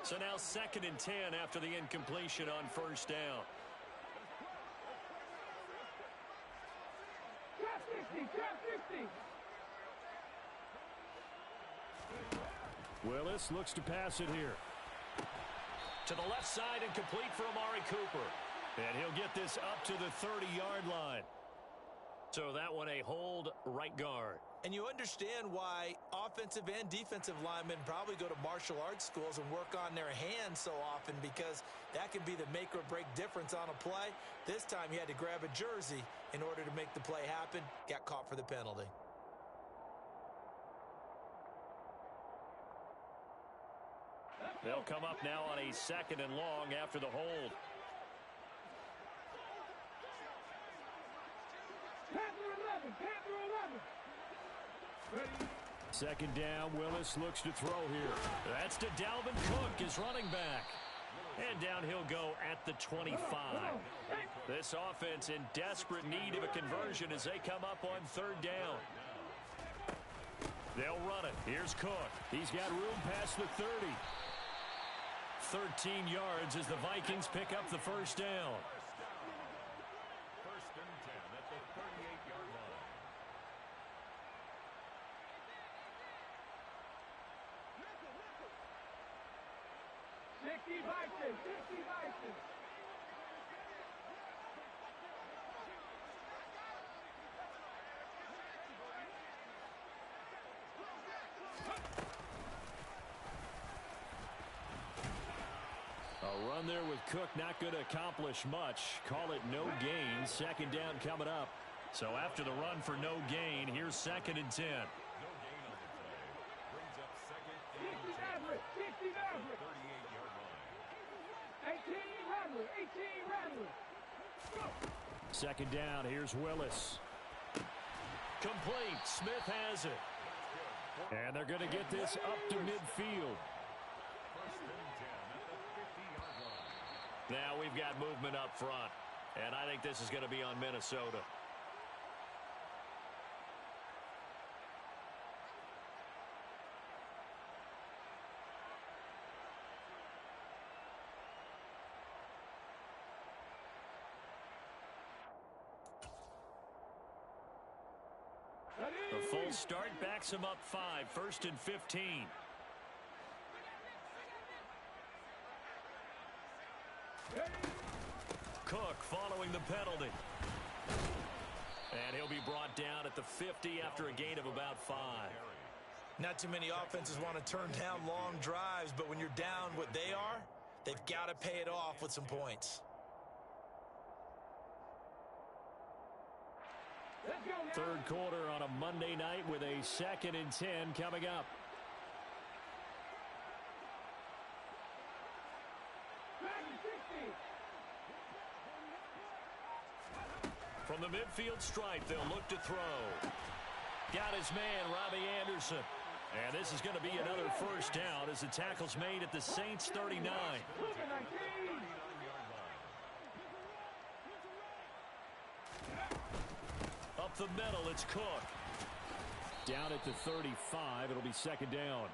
So now 2nd and 10 after the incompletion on first down. Trap 50, trap 50. Willis looks to pass it here. To the left side and complete for Amari Cooper. And he'll get this up to the 30-yard line. So that one a hold right guard. And you understand why offensive and defensive linemen probably go to martial arts schools and work on their hands so often, because that can be the make or break difference on a play. This time he had to grab a jersey in order to make the play happen. Got caught for the penalty. They'll come up now on a 2nd and long after the hold. Panther 11, Panther 11. Ready. 2nd down, Willis looks to throw here. That's to Dalvin Cook, his running back. And down he'll go at the 25. This offense in desperate need of a conversion as they come up on 3rd down. They'll run it. Here's Cook. He's got room past the 30. 13 yards as the Vikings pick up the first down. 1st and 10 at the 38-yard line. 60 Vikes, 60 Vikes. A run there with Cook not going to accomplish much. Call it no gain. 2nd down coming up. So after the run for no gain, here's 2nd and 10. No gain on the play. Brings up 2nd and 10. 60 Maverick. 38-yard line. 18 Rattler, 18 Rattler. 2nd down, here's Willis. Complete. Smith has it. And they're going to get this up to midfield. 1st and 10 at the 50-yard line. Now we've got movement up front. And I think this is going to be on Minnesota. The full start backs him up 5. 1st and 15. Cook following the penalty. And he'll be brought down at the 50 after a gain of about 5. Not too many offenses want to turn down long drives, but when you're down what they are, they've got to pay it off with some points. 3rd quarter on a Monday night with a 2nd and 10 coming up. From the midfield stripe, they'll look to throw. Got his man, Robbie Anderson. And this is going to be another first down as the tackle's made at the Saints 39. Up the middle, it's Cook. Down at the 35, it'll be 2nd down.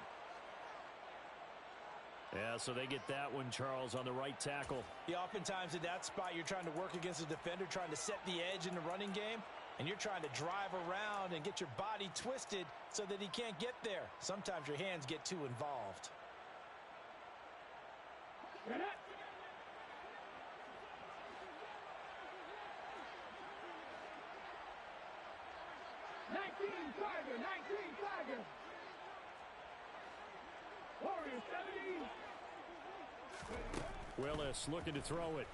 Yeah, so they get that one, Charles, on the right tackle. Yeah, oftentimes at that spot, you're trying to work against a defender, trying to set the edge in the running game, and you're trying to drive around and get your body twisted so that he can't get there. Sometimes your hands get too involved. Tiger, 19 Tiger. Warriors 70. Willis looking to throw it.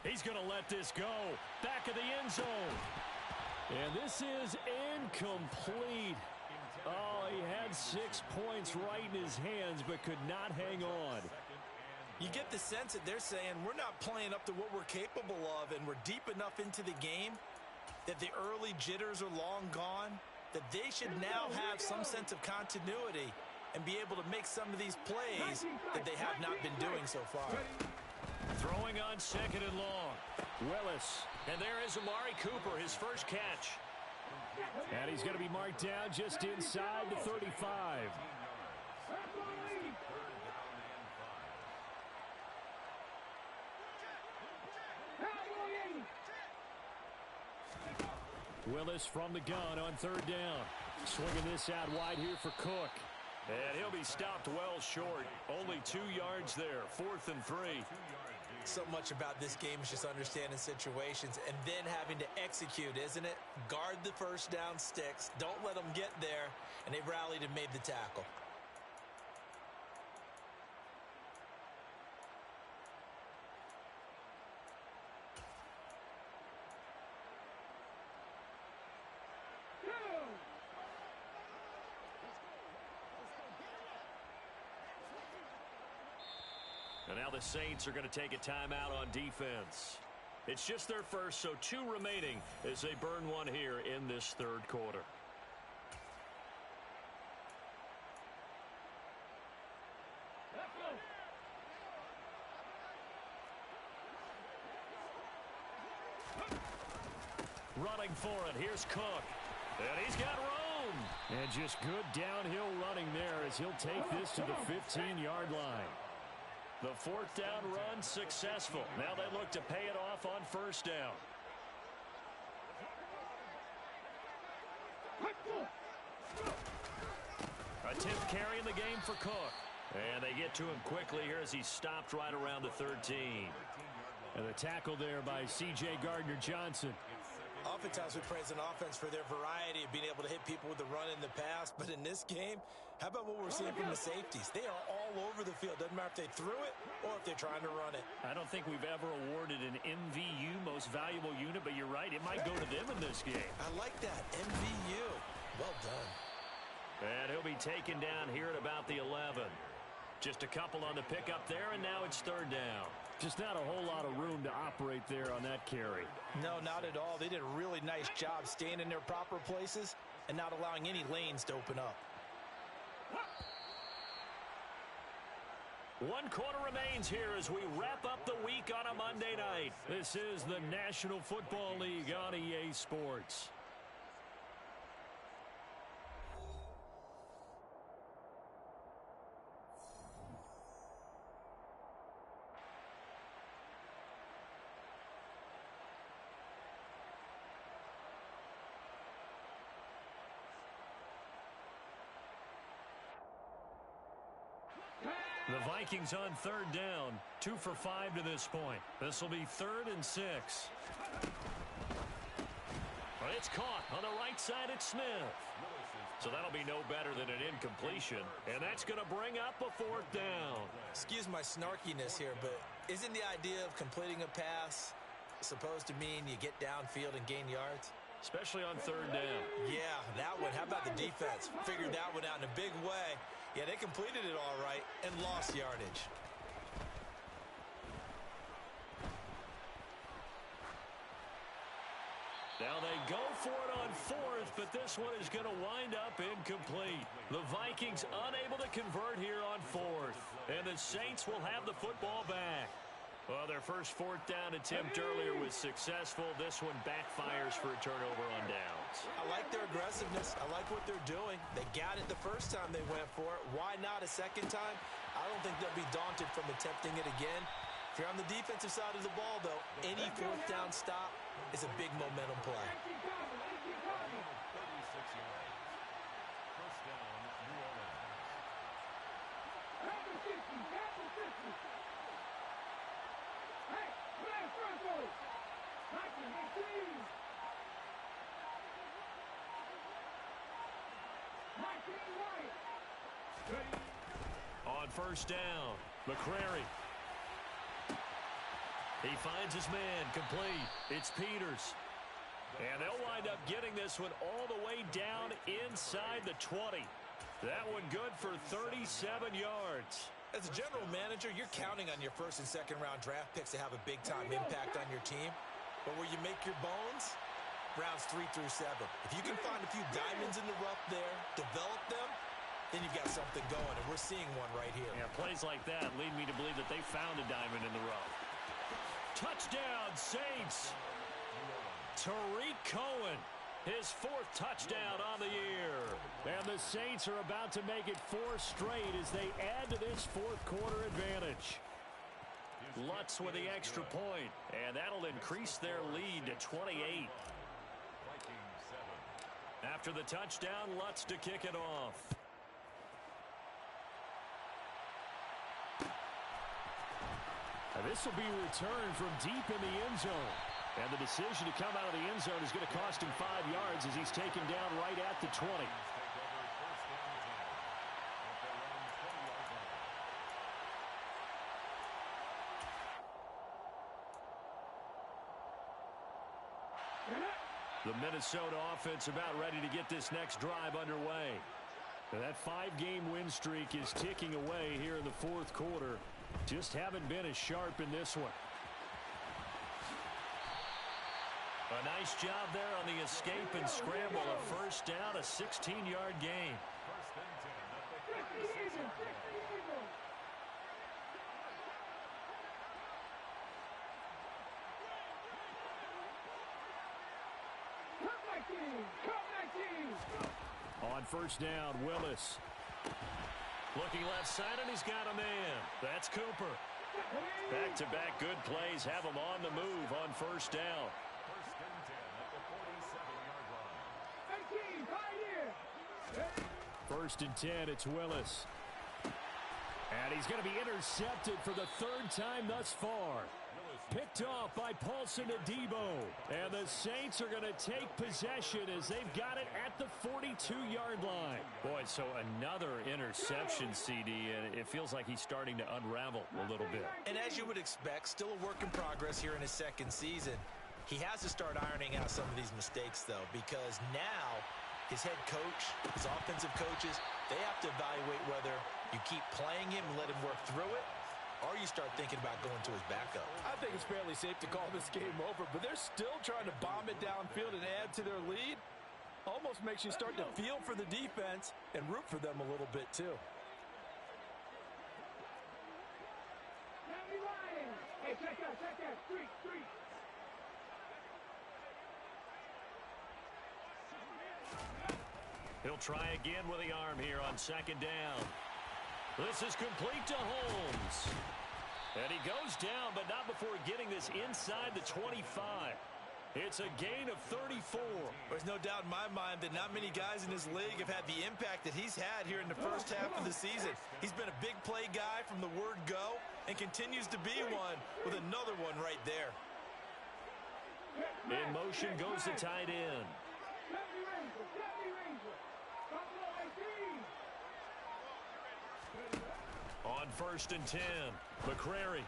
He's going to let this go. Back of the end zone. And this is incomplete. Oh, he had 6 points right in his hands, but could not hang on. You get the sense that they're saying we're not playing up to what we're capable of, and we're deep enough into the game that the early jitters are long gone, that they should now have some sense of continuity and be able to make some of these plays that they have not been doing so far. Throwing on 2nd and long. Willis. And there is Amari Cooper, his first catch. And he's going to be marked down just inside the 35. Willis from the gun on third down. Swinging this out wide here for Cook. And he'll be stopped well short. Only 2 yards there. 4th and 3. So much about this game is just understanding situations and then having to execute, isn't it? Guard the first down sticks. Don't let them get there. And they rallied and made the tackle. And now the Saints are going to take a timeout on defense. It's just their first, so 2 remaining as they burn one here in this third quarter. Running for it. Here's Cook. And he's got room. And just good downhill running there as he'll take this to the 15-yard line. The 4th down run successful. Now they look to pay it off on first down. A 10th carry in the game for Cook. And they get to him quickly here as he's stopped right around the 13. And the tackle there by C.J. Gardner-Johnson. Oftentimes we praise an offense for their variety of being able to hit people with the run in the pass. But in this game, how about what we're seeing from the safeties? They are all over the field. Doesn't matter if they threw it or if they're trying to run it. I don't think we've ever awarded an MVU, most valuable unit, but you're right. It might go to them in this game. I like that. MVU. Well done. And he'll be taken down here at about the 11. Just a couple on the pickup there, and now it's third down. Just not a whole lot of room to operate there on that carry. No, not at all. They did a really nice job staying in their proper places and not allowing any lanes to open up. 1 quarter remains here as we wrap up the week on a Monday night. This is the National Football League on EA Sports. The Vikings on third down, 2 for 5 to this point. This will be 3rd and 6. But it's caught on the right side at Smith. So that'll be no better than an incompletion. And that's going to bring up a 4th down. Excuse my snarkiness here, but isn't the idea of completing a pass supposed to mean you get downfield and gain yards? Especially on third down. Yeah, that one. How about the defense? Figured that one out in a big way. Yeah, they completed it all right and lost yardage. Now they go for it on 4th, but this one is going to wind up incomplete. The Vikings unable to convert here on 4th, and the Saints will have the football back. Well, their first 4th down attempt earlier was successful. This one backfires for a turnover on downs. I like their aggressiveness. I like what they're doing. They got it the first time they went for it. Why not a second time? I don't think they'll be daunted from attempting it again. If you're on the defensive side of the ball, though, any 4th down stop is a big momentum play. On first down, McCrary. He finds his man, complete. It's Peters. And they'll wind up getting this one all the way down inside the 20. That one good for 37 yards. As a general manager, you're counting on your first and second round draft picks to have a big-time impact on your team. But where you make your bones, rounds 3 through 7. If you can find a few diamonds in the rough there, develop them, then you've got something going, and we're seeing one right here. Yeah, plays like that lead me to believe that they found a diamond in the rough. Touchdown, Saints. Tariq Cohen, his 4th touchdown on the year. And the Saints are about to make it 4 straight as they add to this 4th quarter advantage. Lutz with the extra point, and that'll increase their lead to 28. After the touchdown, Lutz to kick it off. This will be a return from deep in the end zone. And the decision to come out of the end zone is going to cost him 5 yards as he's taken down right at the 20. The Minnesota offense about ready to get this next drive underway. And that 5-game win streak is ticking away here in the fourth quarter. Just haven't been as sharp in this one. A nice job there on the escape and scramble. A first down, a 16-yard gain. On first down, Willis. Looking left side, and he's got a man. That's Cooper. Back-to-back good plays have him on the move on first down. First and 10, it's Willis. And he's going to be intercepted for the 3rd time thus far. Picked off by Paulson Adebo. And the Saints are going to take possession as they've got it at the 42-yard line. Boy, so another interception, CD, and it feels like he's starting to unravel a little bit. And as you would expect, still a work in progress here in his 2nd season. He has to start ironing out some of these mistakes, though, because now his head coach, his offensive coaches, they have to evaluate whether you keep playing him and let him work through it, or you start thinking about going to his backup. I think it's fairly safe to call this game over, but they're still trying to bomb it downfield and add to their lead. Almost makes you start to feel for the defense and root for them a little bit, too. Hey, check out, street. He'll try again with the arm here on 2nd down. This is complete to Holmes. And he goes down, but not before getting this inside the 25. It's a gain of 34. There's no doubt in my mind that not many guys in this league have had the impact that he's had here in the first half of the season. He's been a big play guy from the word go and continues to be one with another one right there. In motion goes the tight end. On first and 10, McCrary.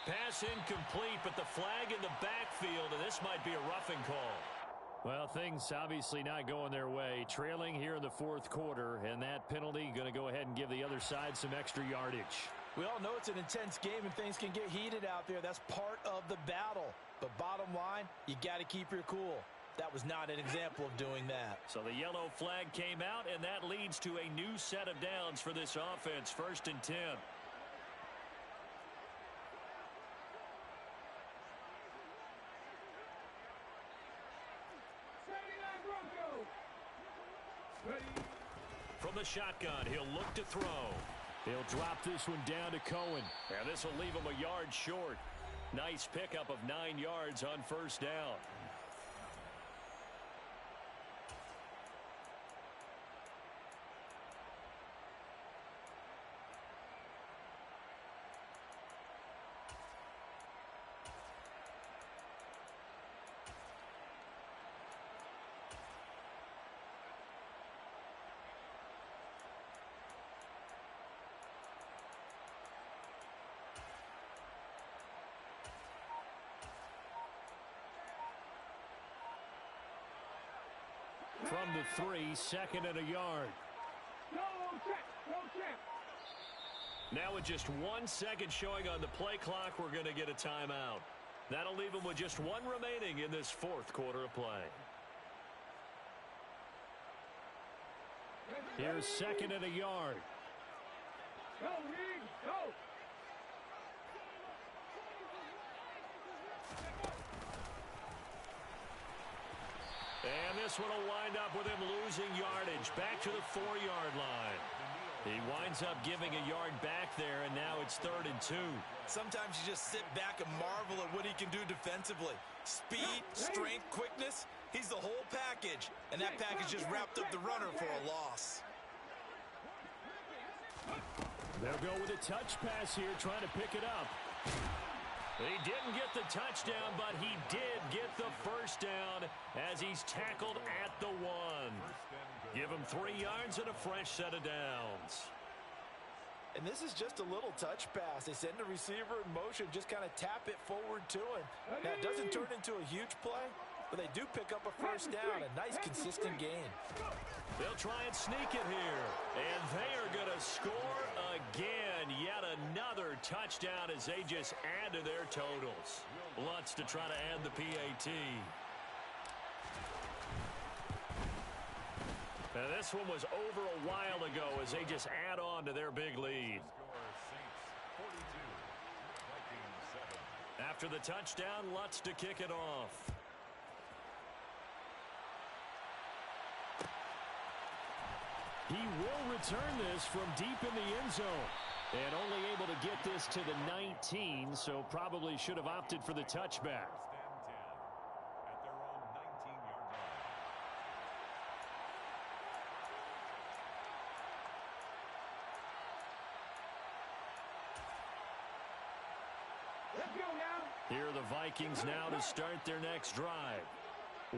Pass incomplete, but the flag in the backfield, and this might be a roughing call. Well, things obviously not going their way. Trailing here in the fourth quarter, and that penalty going to go ahead and give the other side some extra yardage. We all know it's an intense game and things can get heated out there. That's part of the battle. But bottom line, you got to keep your cool. That was not an example of doing that. So the yellow flag came out, and that leads to a new set of downs for this offense. First and 10. From the shotgun, he'll look to throw. He'll drop this one down to Cohen. And this will leave him a yard short. Nice pickup of 9 yards on first down. From the 3, 2nd and a yard. No check. Now with just 1 second showing on the play clock, we're going to get a timeout. That'll leave them with just 1 remaining in this fourth quarter of play. Here's 2nd and a yard. Go, Reed, go. And this one will wind up with him losing yardage. Back to the 4-yard line. He winds up giving a yard back there, and now it's 3rd and 2. Sometimes you just sit back and marvel at what he can do defensively. Speed, strength, quickness. He's the whole package, and that package just wrapped up the runner for a loss. They'll go with a touch pass here, trying to pick it up. He didn't get the touchdown, but he did get the first down as he's tackled at the 1. Give him 3 yards and a fresh set of downs. And this is just a little touch pass. They send the receiver in motion, just kind of tap it forward to him. Now, it doesn't turn into a huge play, but they do pick up a first down. A nice, consistent gain. They'll try and sneak it here. And they are going to score again. Yet another touchdown as they just add to their totals. Lutz to try to add the PAT. Now, this one was over a while ago as they just add on to their big lead. After the touchdown, Lutz to kick it off. He will return this from deep in the end zone. And only able to get this to the 19, so probably should have opted for the touchback. Here are the Vikings now to start their next drive.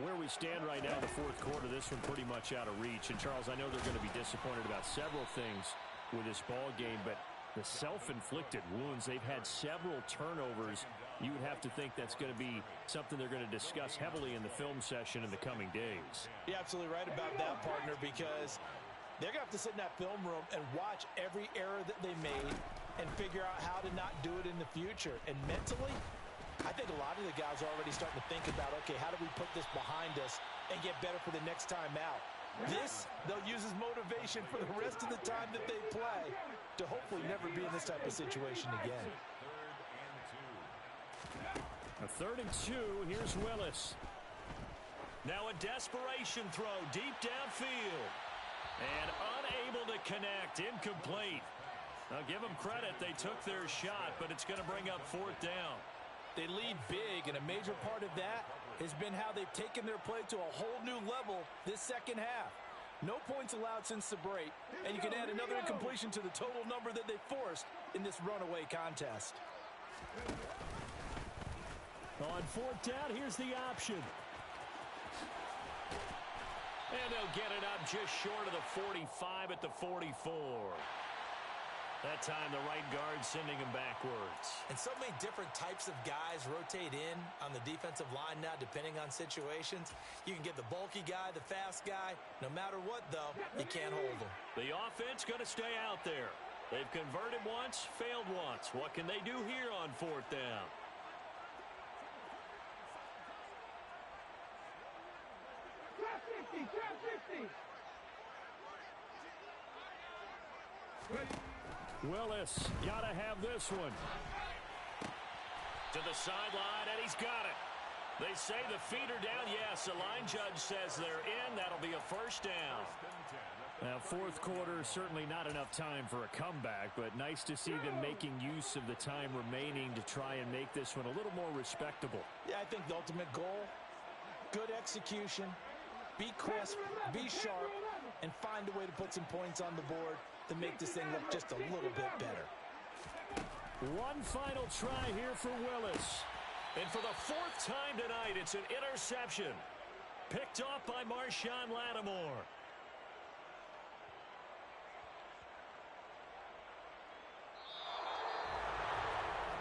Where we stand right now in the 4th quarter, this one pretty much out of reach. And, Charles, I know they're going to be disappointed about several things with this ball game, but the self-inflicted wounds, they've had several turnovers. You would have to think that's going to be something they're going to discuss heavily in the film session in the coming days. You're absolutely right about that, partner, because they're going to have to sit in that film room and watch every error that they made and figure out how to not do it in the future. And mentally, I think a lot of the guys are already starting to think about, okay, how do we put this behind us and get better for the next time out? This, they'll use as motivation for the rest of the time that they play to hopefully never be in this type of situation again. A 3rd and 2, here's Willis. Now a desperation throw deep downfield. And unable to connect, incomplete. Now give them credit, they took their shot, but it's going to bring up 4th down. They lead big, and a major part of that has been how they've taken their play to a whole new level this second half. No points allowed since the break, and you can add another incompletion to the total number that they forced in this runaway contest. On 4th down, here's the option. And they'll get it up just short of the 45 at the 44. That time, the right guard sending him backwards. And so many different types of guys rotate in on the defensive line now, depending on situations. You can get the bulky guy, the fast guy. No matter what, though, you can't hold them. The offense going to stay out there. They've converted once, failed once. What can they do here on 4th down? Trap 50, trap 50. Willis, gotta have this one. To the sideline, and he's got it. They say the feet are down. Yes, the line judge says they're in. That'll be a first down. Now, 4th quarter, certainly not enough time for a comeback, but nice to see them making use of the time remaining to try and make this one a little more respectable. Yeah, I think the ultimate goal, good execution, be crisp, be sharp, and find a way to put some points on the board to make this thing look just a little bit better. One final try here for Willis. And for the 4th time tonight, it's an interception. Picked off by Marshawn Lattimore.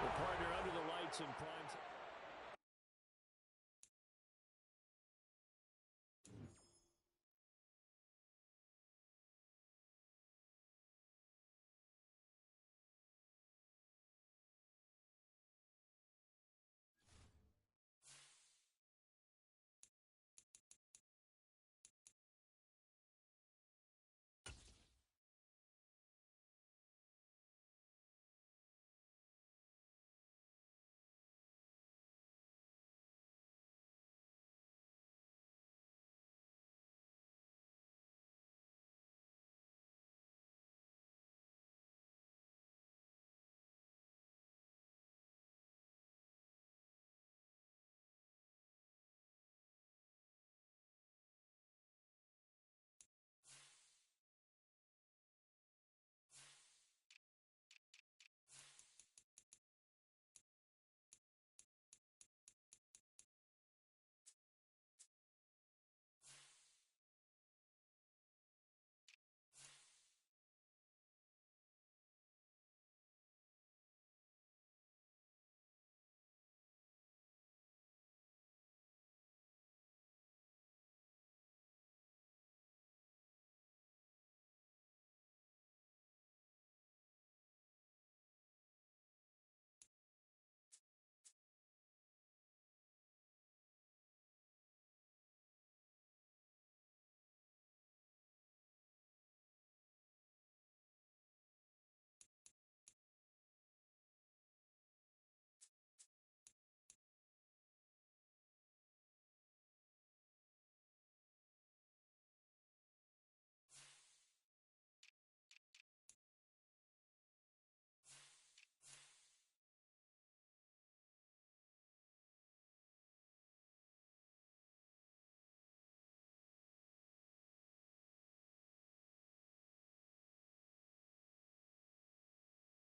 The partner under the lights in prime time.